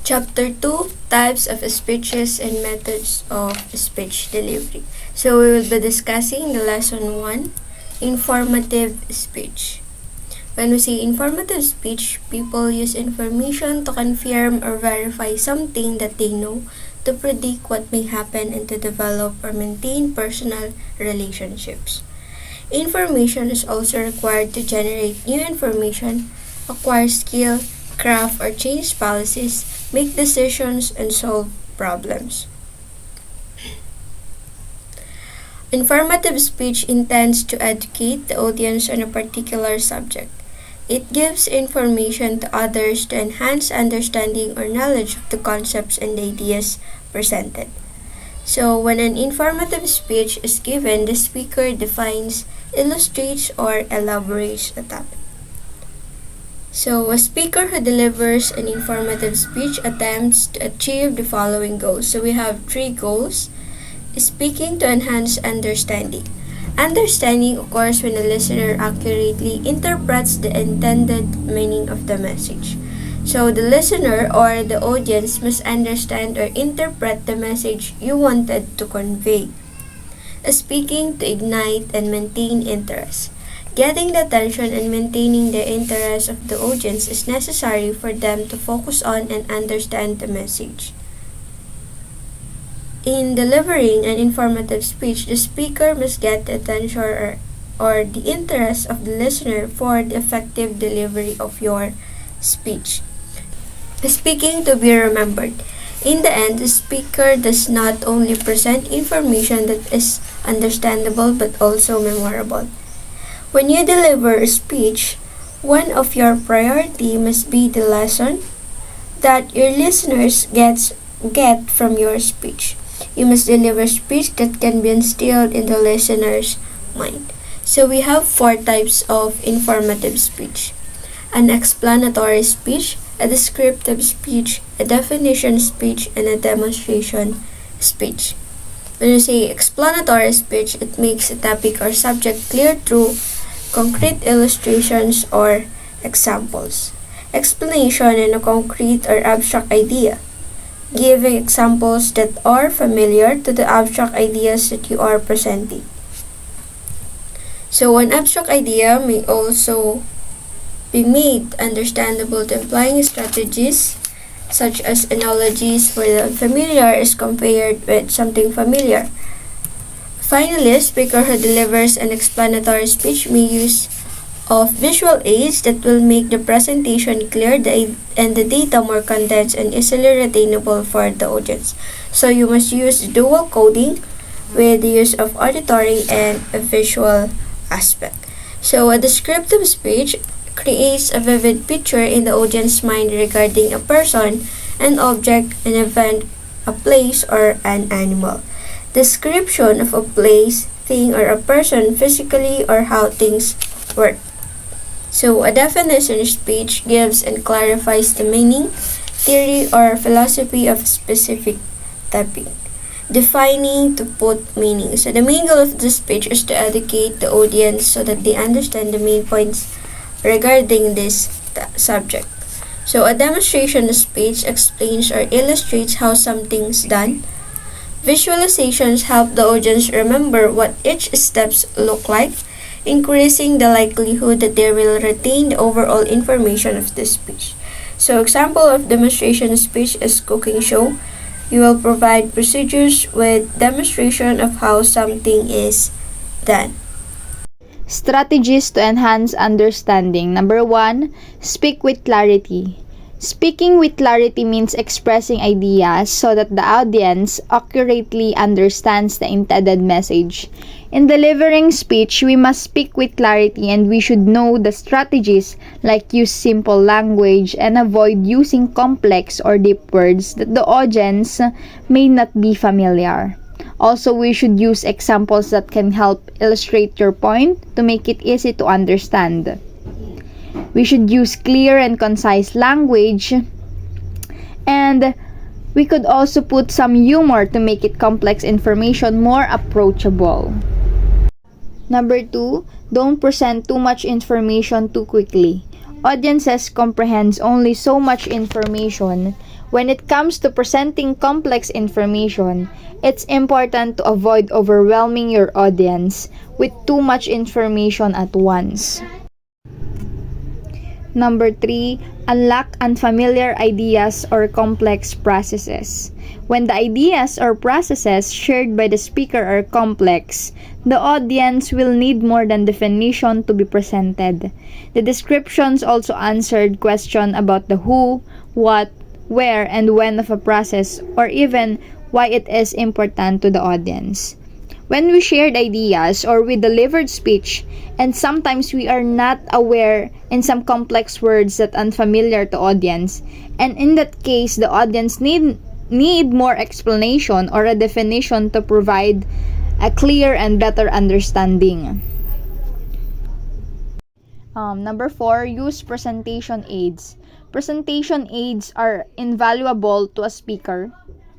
Chapter 2, Types of Speeches and Methods of Speech Delivery. So we will be discussing the lesson 1, Informative Speech. When we say informative speech, people use information to confirm or verify something that they know, to predict what may happen, and to develop or maintain personal relationships. Information is also required to generate new information, acquire skill, craft or change policies, make decisions, and solve problems. Informative speech intends to educate the audience on a particular subject. It gives information to others to enhance understanding or knowledge of the concepts and ideas presented. So, when an informative speech is given, the speaker defines, illustrates, or elaborates the topic. So, a speaker who delivers an informative speech attempts to achieve the following goals. So, we have 3 goals. Speaking to enhance understanding. Understanding occurs when the listener accurately interprets the intended meaning of the message. So, the listener or the audience must understand or interpret the message you wanted to convey. Speaking to ignite and maintain interest. Getting the attention and maintaining the interest of the audience is necessary for them to focus on and understand the message. In delivering an informative speech, the speaker must get the attention or the interest of the listener for the effective delivery of your speech. Speaking to be remembered. In the end, the speaker does not only present information that is understandable but also memorable. When you deliver a speech, one of your priority must be the lesson that your listeners get from your speech. You must deliver a speech that can be instilled in the listener's mind. So we have 4 types of informative speech. An explanatory speech, a descriptive speech, a definition speech, and a demonstration speech. When you say explanatory speech, it makes a topic or subject clear through concrete illustrations or examples. Explanation in a concrete or abstract idea, giving examples that are familiar to the abstract ideas that you are presenting. So an abstract idea may also be made understandable to implying strategies such as analogies where the unfamiliar is compared with something familiar. Finally, a speaker who delivers an explanatory speech may use of visual aids that will make the presentation clear and the data more condensed and easily retainable for the audience. So you must use dual coding with the use of auditory and a visual aspect. So a descriptive speech creates a vivid picture in the audience's mind regarding a person, an object, an event, a place, or an animal. Description of a place, thing, or a person physically or how things work. So, a definition speech gives and clarifies the meaning, theory, or philosophy of a specific topic. Defining to put meaning. So, the main goal of the speech is to educate the audience so that they understand the main points regarding this subject. So, a demonstration speech explains or illustrates how something's done. Visualizations help the audience remember what each steps look like, increasing the likelihood that they will retain the overall information of the speech. So, example of demonstration speech is cooking show. You will provide procedures with demonstration of how something is done. Strategies to enhance understanding. Number 1, speak with clarity. Speaking with clarity means expressing ideas so that the audience accurately understands the intended message. In delivering speech, we must speak with clarity and we should know the strategies like use simple language and avoid using complex or deep words that the audience may not be familiar. Also, we should use examples that can help illustrate your point to make it easy to understand. We should use clear and concise language, and We could also put some humor to make it complex information more approachable. Number 2, don't present too much information too quickly. Audiences comprehend only so much information. When it comes to presenting complex information, it's important to avoid overwhelming your audience with too much information at once. Number 3, unlock unfamiliar ideas or complex processes. When the ideas or processes shared by the speaker are complex, the audience will need more than definition to be presented. The descriptions also answered questions about the who, what, where, and when of a process, or even why it is important to the audience. When we shared ideas or we delivered speech, and sometimes we are not aware in some complex words that unfamiliar to audience, and in that case the audience need more explanation or a definition to provide a clear and better understanding. Number 4, use presentation aids. Presentation aids are invaluable to a speaker.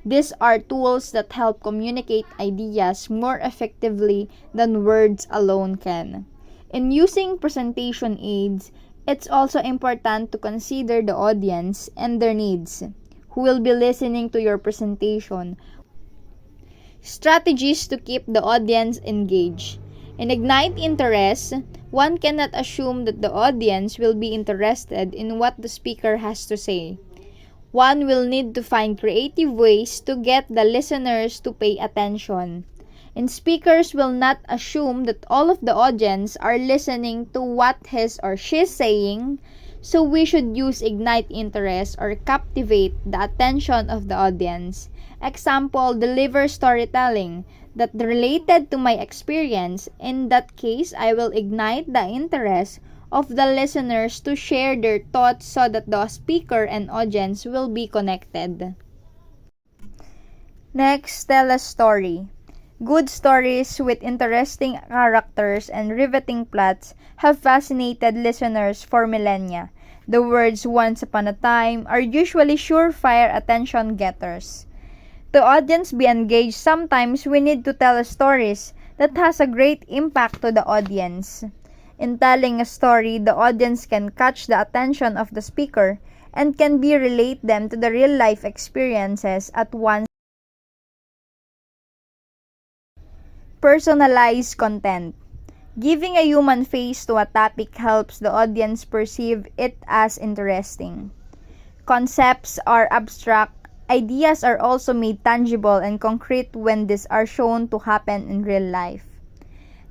These are tools that help communicate ideas more effectively than words alone can. In using presentation aids, it's also important to consider the audience and their needs, who will be listening to your presentation. Strategies to keep the audience engaged. In Ignite Interest, one cannot assume that the audience will be interested in what the speaker has to say. One will need to find creative ways to get the listeners to pay attention. And speakers will not assume that all of the audience are listening to what his or she's saying, so we should use Ignite Interest or captivate the attention of the audience. Example, deliver storytelling that related to my experience. In that case, I will ignite the interest of the listeners to share their thoughts so that the speaker and audience will be connected. Next, tell a story. Good stories with interesting characters and riveting plots have fascinated listeners for millennia. The words once upon a time are usually surefire attention getters. To audience be engaged, sometimes we need to tell stories that has a great impact to the audience. In telling a story, the audience can catch the attention of the speaker and can be relate them to the real life experiences at once. Personalized content. Giving a human face to a topic helps the audience perceive it as interesting. Concepts are abstract. Ideas are also made tangible and concrete when these are shown to happen in real life.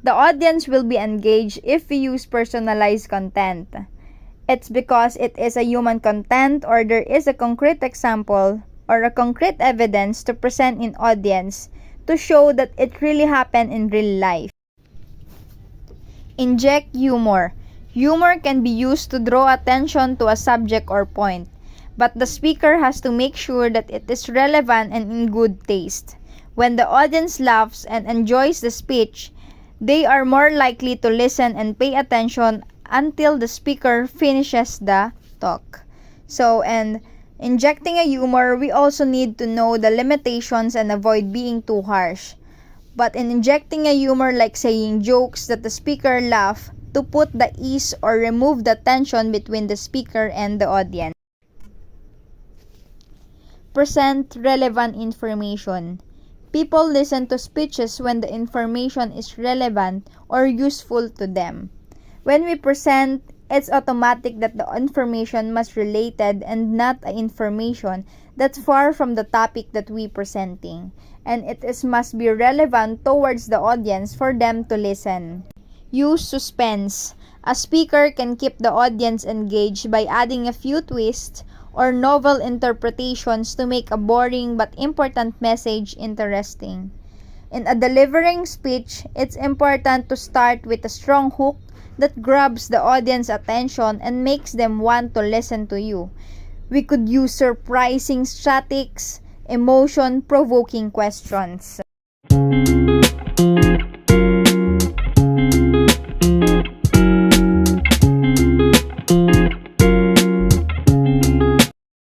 The audience will be engaged if we use personalized content. It's because it is a human content or there is a concrete example or a concrete evidence to present in audience to show that it really happened in real life. Inject humor. Humor can be used to draw attention to a subject or point, but the speaker has to make sure that it is relevant and in good taste. When the audience laughs and enjoys the speech, they are more likely to listen and pay attention until the speaker finishes the talk. And injecting a humor, we also need to know the limitations and avoid being too harsh. But in injecting a humor like saying jokes that the speaker laugh to put the ease or remove the tension between the speaker and the audience. Present relevant information. People listen to speeches when the information is relevant or useful to them. When we present, it's automatic that the information must related and not a information that's far from the topic that we presenting. And must be relevant towards the audience for them to listen. Use suspense. A speaker can keep the audience engaged by adding a few twists or novel interpretations to make a boring but important message interesting. In a delivering speech, it's important to start with a strong hook that grabs the audience attention and makes them want to listen to you. We could use surprising statics, emotion-provoking questions.